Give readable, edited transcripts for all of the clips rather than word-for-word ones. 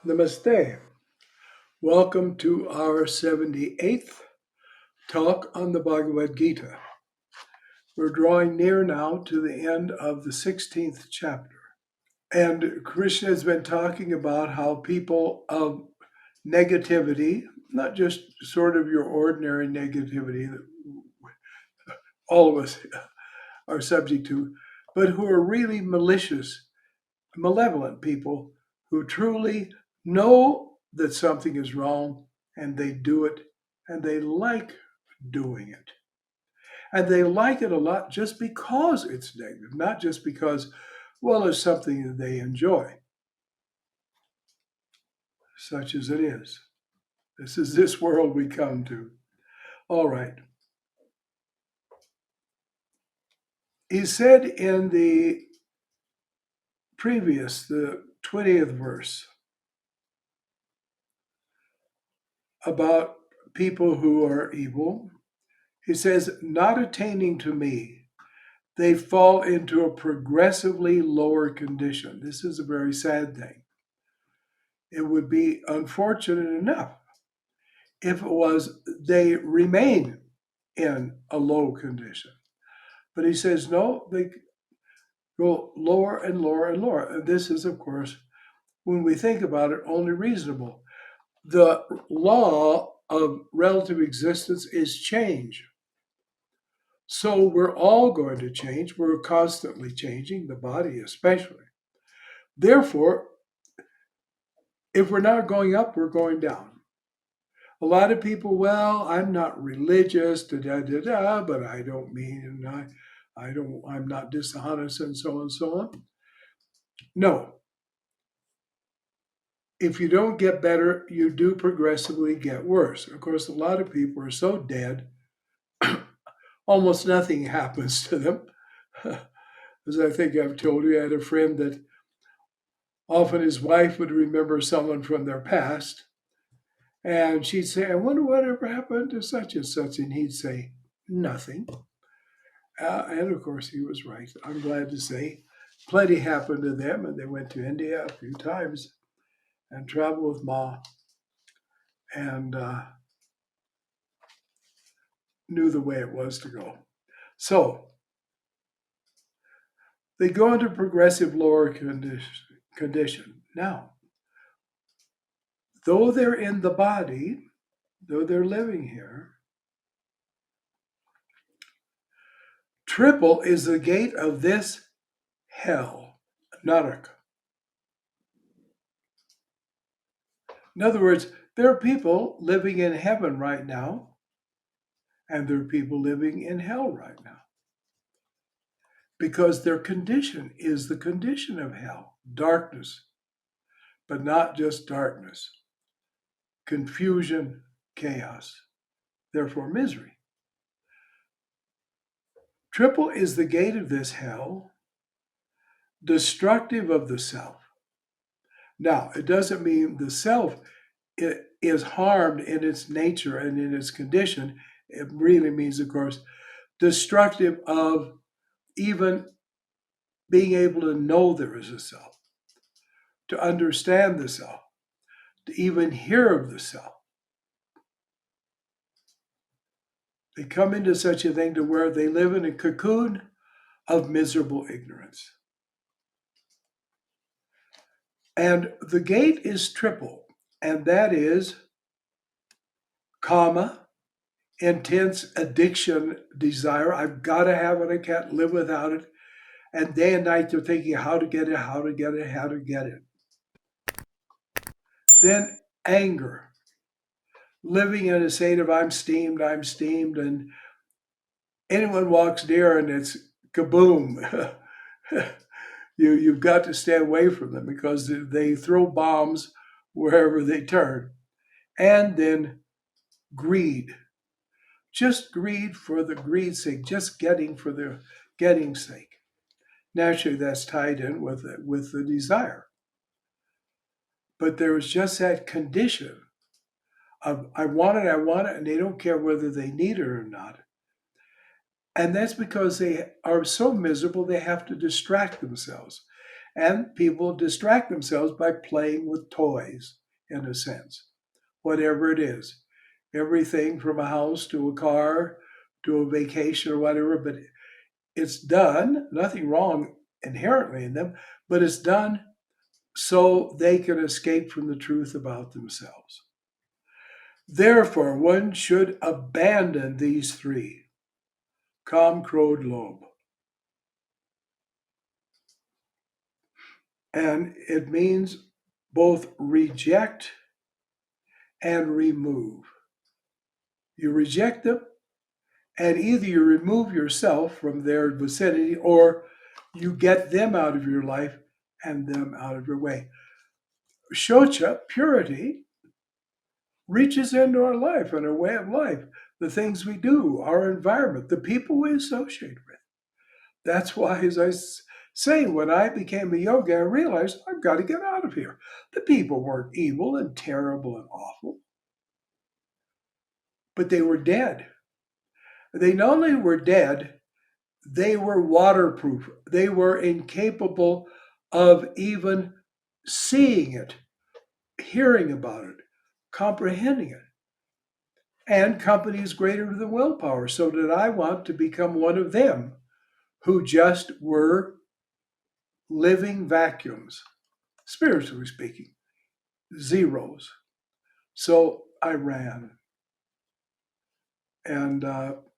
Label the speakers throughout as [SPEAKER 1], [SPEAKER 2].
[SPEAKER 1] Namaste. Welcome to our 78th talk on the Bhagavad Gita. We're drawing near now to the end of the 16th chapter. And Krishna has been talking about how people of negativity, not just sort of your ordinary negativity that all of us are subject to, but who are really malicious, malevolent people who truly know that something is wrong and they do it and they like doing it. And they like it a lot just because it's negative, not just because, well, it's something that they enjoy, such as it is. This is this world we come to. All right. He said in the previous, the 20th verse, about people who are evil, he says, not attaining to me, they fall into a progressively lower condition. This is a very sad thing. It would be unfortunate enough if it was they remain in a low condition. But he says, no, they go lower and lower and lower. And this is, of course, when we think about it, only reasonable. The law of relative existence is change. So we're all going to change. We're constantly changing, the body especially. Therefore, if we're not going up, we're going down. A lot of people, well, I'm not religious, but I don't mean, and I'm not dishonest, and so on and so on. No. If you don't get better, you do progressively get worse. Of course, a lot of people are so dead, almost nothing happens to them. As I think I've told you, I had a friend that often his wife would remember someone from their past, and she'd say, I wonder whatever happened to such and such, and he'd say, nothing. And of course, he was right. I'm glad to say plenty happened to them, and they went to India a few times and traveled with Ma and knew the way it was to go. So they go into progressive lower condition. Now, though they're in the body, though they're living here, triple is the gate of this hell, Naraka. In other words, there are people living in heaven right now, and there are people living in hell right now. Because their condition is the condition of hell, darkness, but not just darkness, confusion, chaos, therefore misery. Triple is the gate of this hell, destructive of the self. Now, it doesn't mean the self is harmed in its nature and in its condition. It really means, of course, destructive of even being able to know there is a self, to understand the self, to even hear of the self. They come into such a thing to where they live in a cocoon of miserable ignorance. And the gate is triple, and that is kama, intense addiction, desire. I've got to have it, I can't live without it. And day and night they're thinking how to get it, how to get it, how to get it. Then anger, living in a state of I'm steamed, and anyone walks near and it's kaboom. You've got to stay away from them because they throw bombs wherever they turn. And then greed, just greed for the greed's sake, just getting for the getting's sake. Naturally, that's tied in with the desire. But there is just that condition of I want it, and they don't care whether they need it or not. And that's because they are so miserable they have to distract themselves. And people distract themselves by playing with toys, in a sense, whatever it is. Everything from a house to a car to a vacation or whatever, but it's done, nothing wrong inherently in them, but it's done so they can escape from the truth about themselves. Therefore, one should abandon these three: Kam, Krodha, Lobha. And it means both reject and remove. You reject them, and either you remove yourself from their vicinity or you get them out of your life and them out of your way. Shocha, purity, reaches into our life and our way of life, the things we do, our environment, the people we associate with. That's why, as I say, when I became a yogi, I realized I've got to get out of here. The people weren't evil and terrible and awful, but they were dead. They not only were dead, they were waterproof. They were incapable of even seeing it, hearing about it, comprehending it. And company is greater than willpower. So did I want to become one of them who just were living vacuums, spiritually speaking, zeros. So I ran. And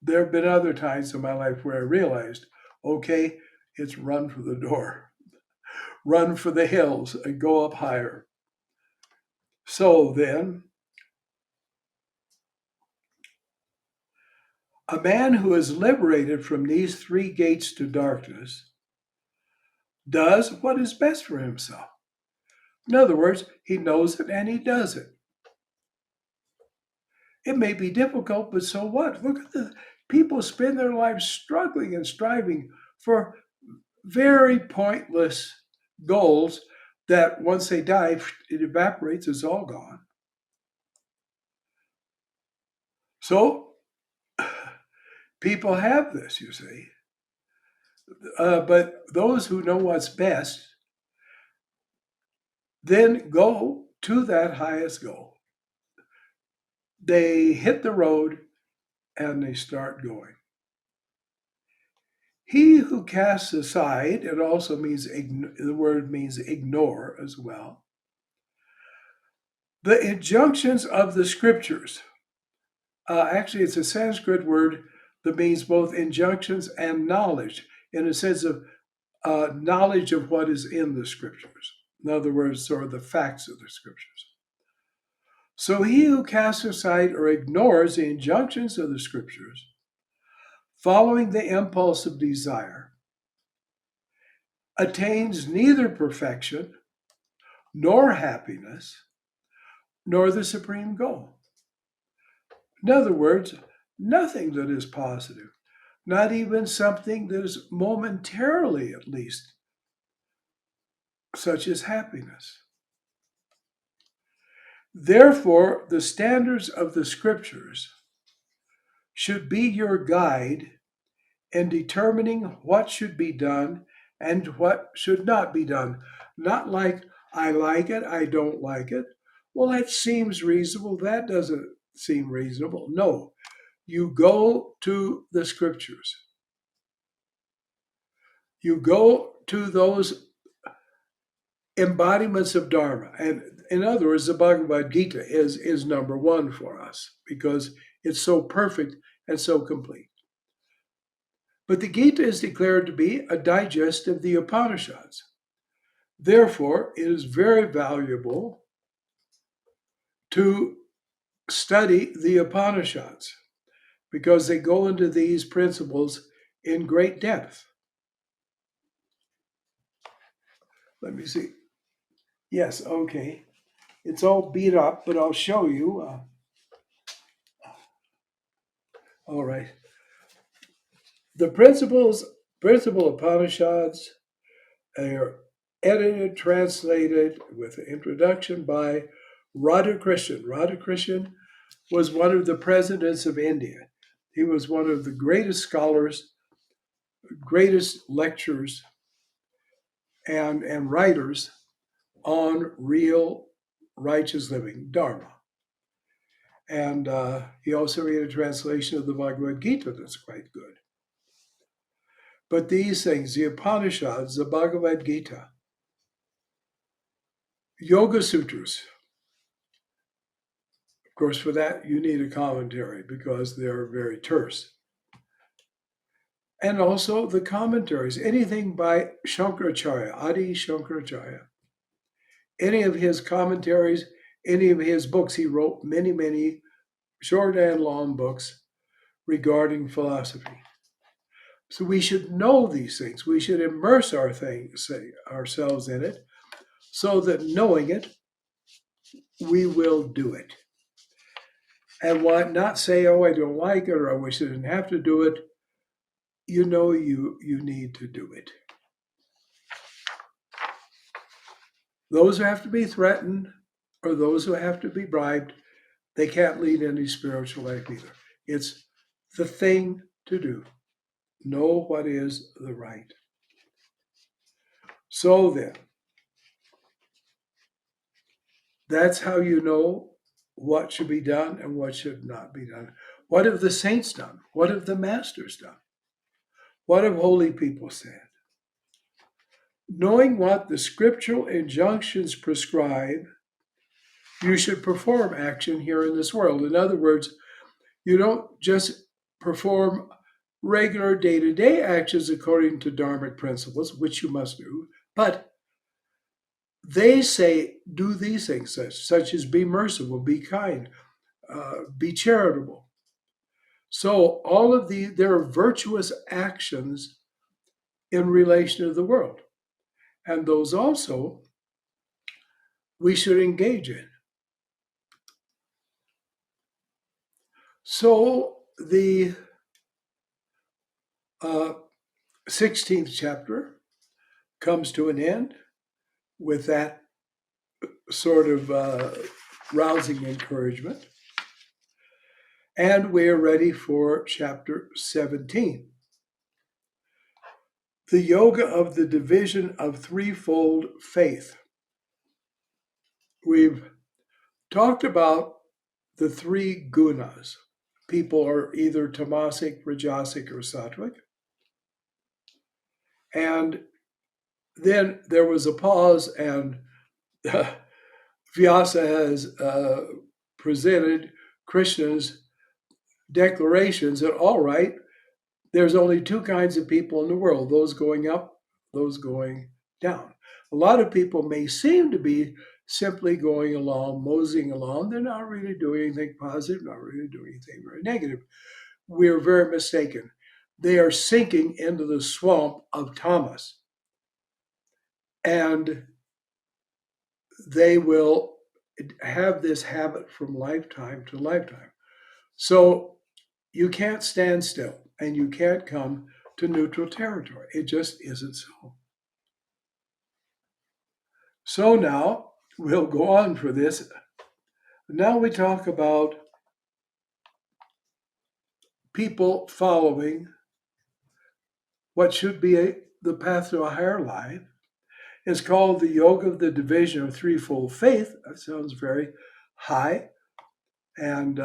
[SPEAKER 1] there have been other times in my life where I realized, okay, it's run for the door, run for the hills and go up higher. So then, a man who is liberated from these three gates to darkness does what is best for himself. In other words, he knows it and he does it. It may be difficult, but so what? Look at the people spend their lives struggling and striving for very pointless goals that once they die, it evaporates, it's all gone. So people have this, you see. But those who know what's best then go to that highest goal. They hit the road and they start going. He who casts aside, it also means, the word means ignore as well, the injunctions of the scriptures. Actually, it's a Sanskrit word that means both injunctions and knowledge, in a sense of knowledge of what is in the scriptures. In other words, sort of the facts of the scriptures. So he who casts aside or ignores the injunctions of the scriptures, following the impulse of desire, attains neither perfection, nor happiness, nor the supreme goal. In other words, nothing that is positive, not even something that is momentarily at least, such as happiness. Therefore, the standards of the scriptures should be your guide in determining what should be done and what should not be done. Not like, I like it, I don't like it. Well, that seems reasonable, that doesn't seem reasonable. No, you go to the scriptures. You go to those embodiments of Dharma. And in other words, the Bhagavad Gita is number one for us because it's so perfect and so complete. But the Gita is declared to be a digest of the Upanishads. Therefore, it is very valuable to study the Upanishads because they go into these principles in great depth. Let me see. Yes, okay. It's all beat up, but I'll show you. All right. The principal Upanishads are edited, translated with an introduction by Radhakrishnan. Radhakrishnan was one of the presidents of India. He was one of the greatest scholars, greatest lecturers, and writers on real righteous living, Dharma. And he also made a translation of the Bhagavad Gita that's quite good. But these things, the Upanishads, the Bhagavad Gita, Yoga Sutras, of course, for that you need a commentary because they're very terse. And also the commentaries, anything by Shankaracharya, Adi Shankaracharya, any of his commentaries, any of his books. He wrote many, many short and long books regarding philosophy. So we should know these things. We should immerse ourselves in it so that knowing it, we will do it. And why not say, oh, I don't like it, or I wish I didn't have to do it. You know you need to do it. Those who have to be threatened or those who have to be bribed, they can't lead any spiritual life either. It's the thing to do. Know what is the right. So then, that's how you know what should be done and what should not be done. What have the saints done? What have the masters done? What have holy people said? Knowing what the scriptural injunctions prescribe, you should perform action here in this world. In other words, you don't just perform regular day-to-day actions according to dharmic principles, which you must do, but they say do these things, such as be merciful, be kind, be charitable. So all of there are virtuous actions in relation to the world. And those also we should engage in. So the 16th chapter comes to an end with that sort of rousing encouragement. And we are ready for chapter 17. The yoga of the division of threefold faith. We've talked about the three gunas. People are either tamasic, rajasic, or sattwic. And then there was a pause, and Vyasa has presented Krishna's declarations that, all right, there's only two kinds of people in the world, those going up, those going down. A lot of people may seem to be simply going along, moseying along. They're not really doing anything positive, not really doing anything very negative. We're very mistaken. They are sinking into the swamp of tamas. And they will have this habit from lifetime to lifetime. So you can't stand still and you can't come to neutral territory. It just isn't so. So now we'll go on for this. Now we talk about people following what should be the path to a higher life. It's called the yoga of the division of threefold faith. That sounds very high and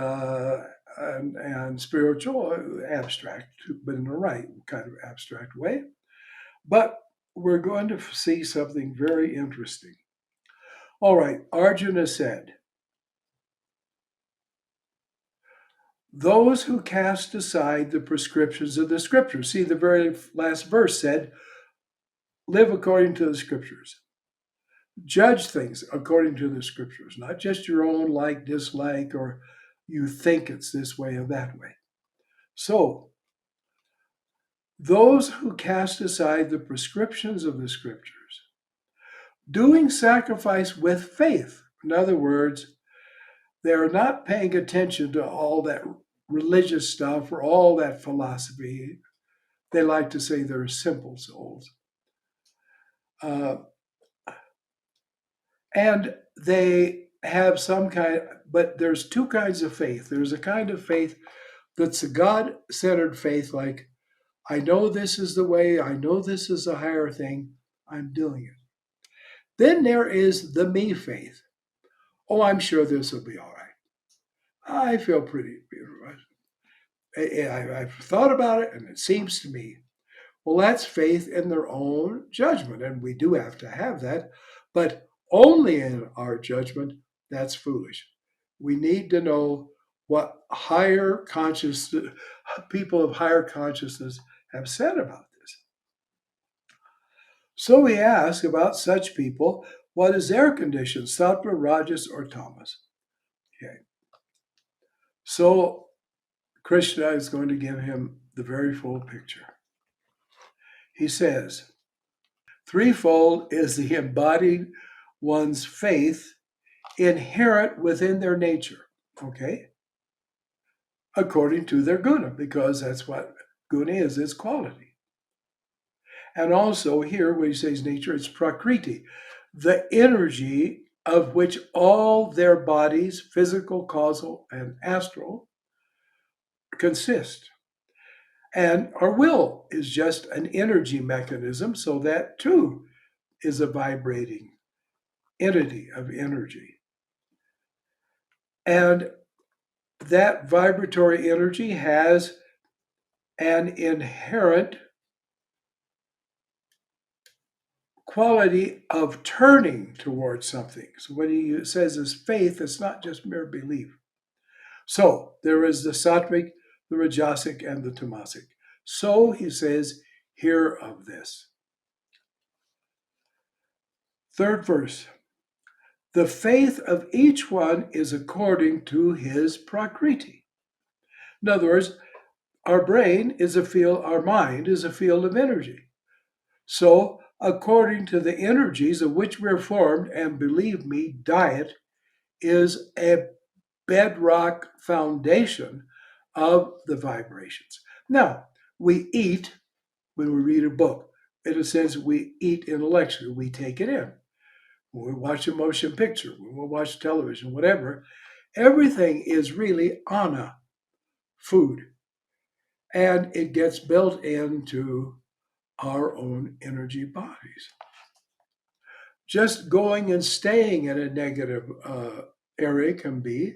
[SPEAKER 1] spiritual, abstract, but in the right kind of abstract way. But we're going to see something very interesting. All right, Arjuna said, those who cast aside the prescriptions of the scriptures. See, the very last verse said, live according to the scriptures. Judge things according to the scriptures, not just your own like, dislike, or you think it's this way or that way. So, those who cast aside the prescriptions of the scriptures, doing sacrifice with faith. In other words, they're not paying attention to all that religious stuff or all that philosophy. They like to say they're simple souls. And they have some kind, but there's two kinds of faith. There's a kind of faith that's a God-centered faith, like, I know this is the way, I know this is a higher thing, I'm doing it. Then there is the me faith. Oh, I'm sure this will be all right. I feel pretty. I've thought about it, and it seems to me. Well, that's faith in their own judgment, and we do have to have that, but only in our judgment, that's foolish. We need to know what higher conscious people of higher consciousness have said about this. So we ask about such people, what is their condition, sattva, rajas, or tamas? Okay. So Krishna is going to give him the very full picture. He says, threefold is the embodied one's faith inherent within their nature, okay? According to their guna, because that's what guna is, it's quality. And also here, when he says nature, it's prakriti, the energy of which all their bodies, physical, causal, and astral, consist. And our will is just an energy mechanism, so that too is a vibrating entity of energy. And that vibratory energy has an inherent quality of turning towards something. So when he says his faith, it's not just mere belief. So there is the sattwic, the rajasic, and the tamasic. So he says, hear of this. Third verse. The faith of each one is according to his prakriti. In other words, our brain is a field, our mind is a field of energy. So, according to the energies of which we're formed, and believe me, diet is a bedrock foundation of the vibrations. Now, we eat when we read a book. In a sense, we eat intellectually, we take it in. When we watch a motion picture, when we watch television, whatever, everything is really ana, food. And it gets built into our own energy bodies. Just going and staying in a negative area can be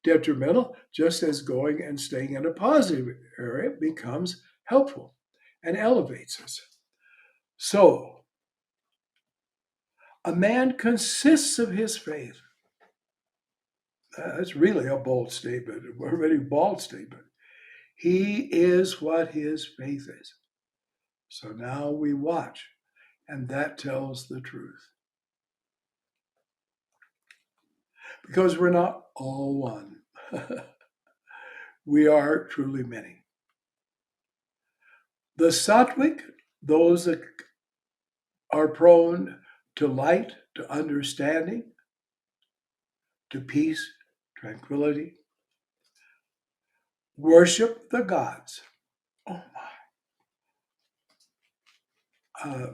[SPEAKER 1] detrimental, just as going and staying in a positive area becomes helpful and elevates us. So, a man consists of his faith. That's really a bold statement, a very bold statement. He is what his faith is. So now we watch, and that tells the truth. Because we're not all one. We are truly many. The sattwic, those that are prone to light, to understanding, to peace, tranquility, worship the gods. Oh my.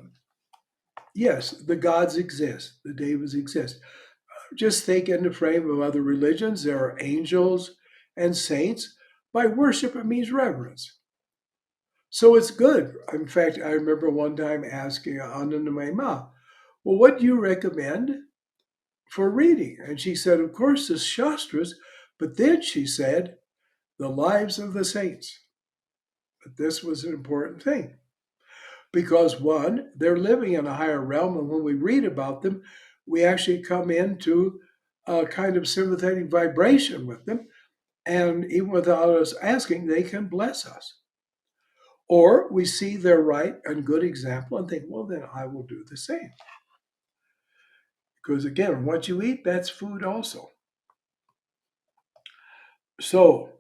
[SPEAKER 1] Yes, the gods exist, the devas exist. Just think in the frame of other religions, there are angels and saints. By worship, it means reverence. So it's good. In fact, I remember one time asking Anandamayi Ma, well, what do you recommend for reading? And she said, of course, the Shastras, but then she said, the lives of the saints. But this was an important thing because one, they're living in a higher realm, and when we read about them, we actually come into a kind of sympathetic vibration with them, and even without us asking, they can bless us. Or we see their right and good example and think, well, then I will do the same. Because again, what you eat, that's food also. So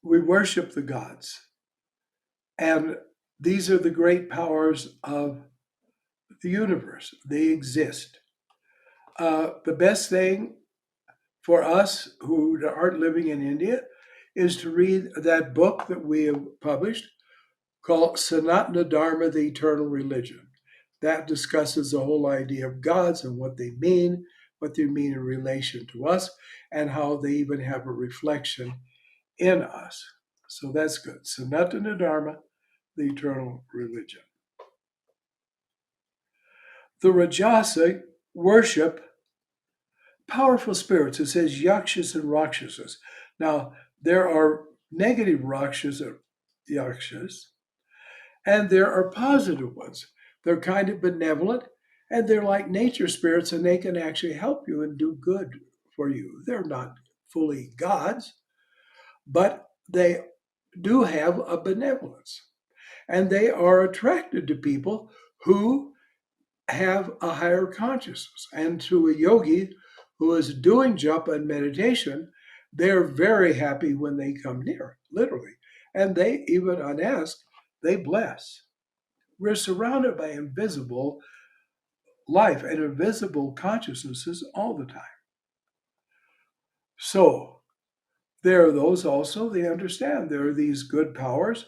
[SPEAKER 1] we worship the gods. And these are the great powers of the universe. They exist. The best thing for us who aren't living in India is to read that book that we have published called Sanatana Dharma, the Eternal Religion. That discusses the whole idea of gods and what they mean in relation to us, and how they even have a reflection in us. So that's good. Sanatana Dharma, the Eternal Religion. The Rajasic worship powerful spirits. It says yakshas and rakshasas. Now, there are negative yakshas, and there are positive ones. They're kind of benevolent, and they're like nature spirits, and they can actually help you and do good for you. They're not fully gods, but they do have a benevolence. And they are attracted to people who have a higher consciousness. And to a yogi who is doing japa and meditation, they're very happy when they come near, literally. And they, even unasked, they bless. We're surrounded by invisible life and invisible consciousnesses all the time. So there are those also, they understand there are these good powers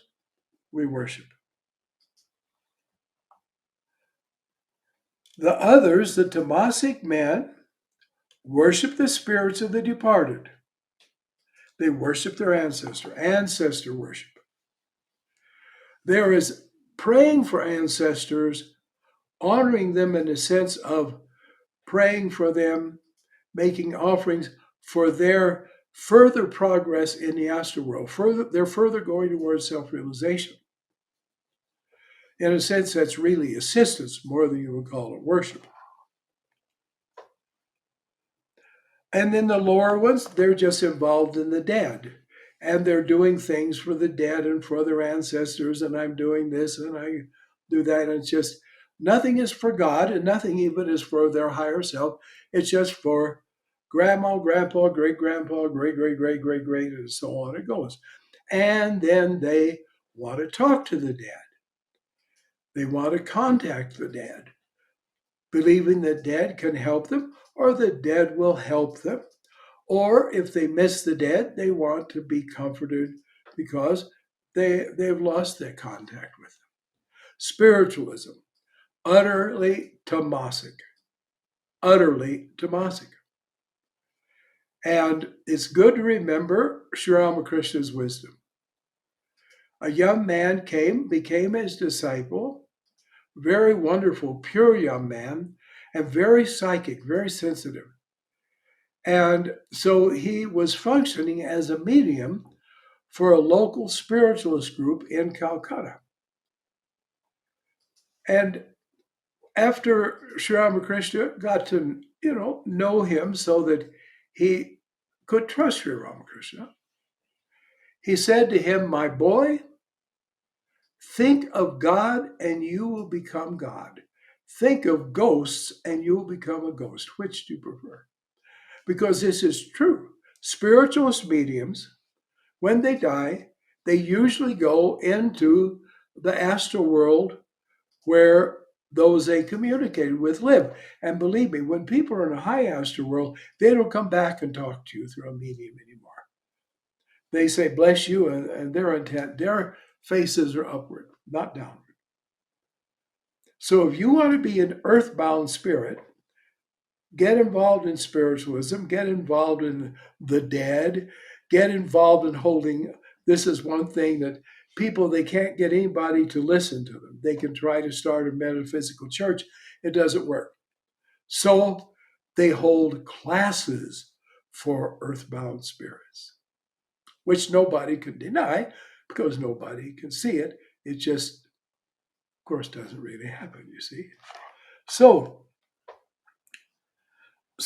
[SPEAKER 1] we worship. The others, the tamasic men, worship the spirits of the departed. They worship their ancestor worship. There is praying for ancestors, honoring them in the sense of praying for them, making offerings for their further progress in the astral world. They're further going towards self-realization. In a sense, that's really assistance more than you would call it worship. And then the lower ones, they're just involved in the dead. And they're doing things for the dead and for their ancestors, and I'm doing this and I do that. And it's just nothing is for God, and nothing even is for their higher self. It's just for grandma, grandpa, great grandpa, great, great, great, great, great, and so on it goes. And then they want to talk to the dead. They want to contact the dead, believing the dead can help them or the dead will help them. Or if they miss the dead, they want to be comforted because they've lost their contact with them. Spiritualism, utterly tamasic. Utterly tamasic. And it's good to remember Sri Ramakrishna's wisdom. A young man became his disciple, very wonderful, pure young man, and very psychic, very sensitive. And so he was functioning as a medium for a local spiritualist group in Calcutta. And after Sri Ramakrishna got to, know him so that he could trust Sri Ramakrishna, he said to him, "My boy, think of God and you will become God. Think of ghosts and you will become a ghost. Which do you prefer?" Because this is true. Spiritualist mediums, when they die, they usually go into the astral world where those they communicated with live. And believe me, when people are in a high astral world, they don't come back and talk to you through a medium anymore. They say, "Bless you," and their intent, their faces are upward, not downward. So if you want to be an earthbound spirit, get involved in spiritualism, get involved in the dead, get involved in holding. This is one thing that people, they can't get anybody to listen to them. They can try to start a metaphysical church. It doesn't work. So they hold classes for earthbound spirits, which nobody can deny because nobody can see it. It just, of course, doesn't really happen, you see. So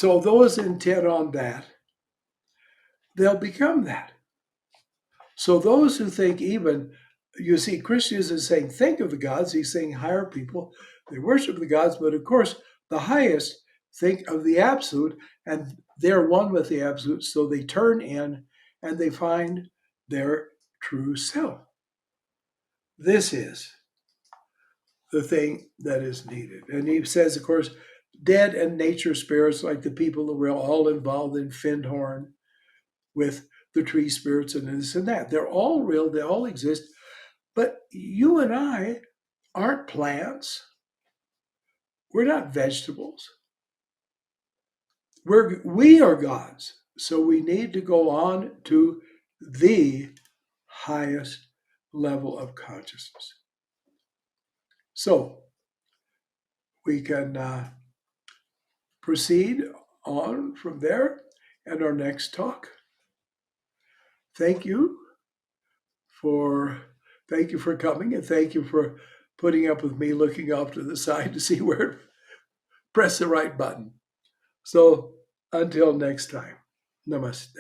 [SPEAKER 1] those intent on that, they'll become that. So those who think even, you see, Krishna isn't saying think of the gods, he's saying higher people, they worship the gods, but of course, the highest think of the absolute, and they're one with the absolute, so they turn in and they find their true self. This is the thing that is needed. And he says, of course, dead and nature spirits, like the people that were all involved in Findhorn with the tree spirits and this and that. They're all real, they all exist. But you and I aren't plants. We're not vegetables. We are gods. So we need to go on to the highest level of consciousness. So we can proceed on from there and our next talk. Thank you for coming, and thank you for putting up with me looking off to the side to see where to press the right button. So until next time, namaste.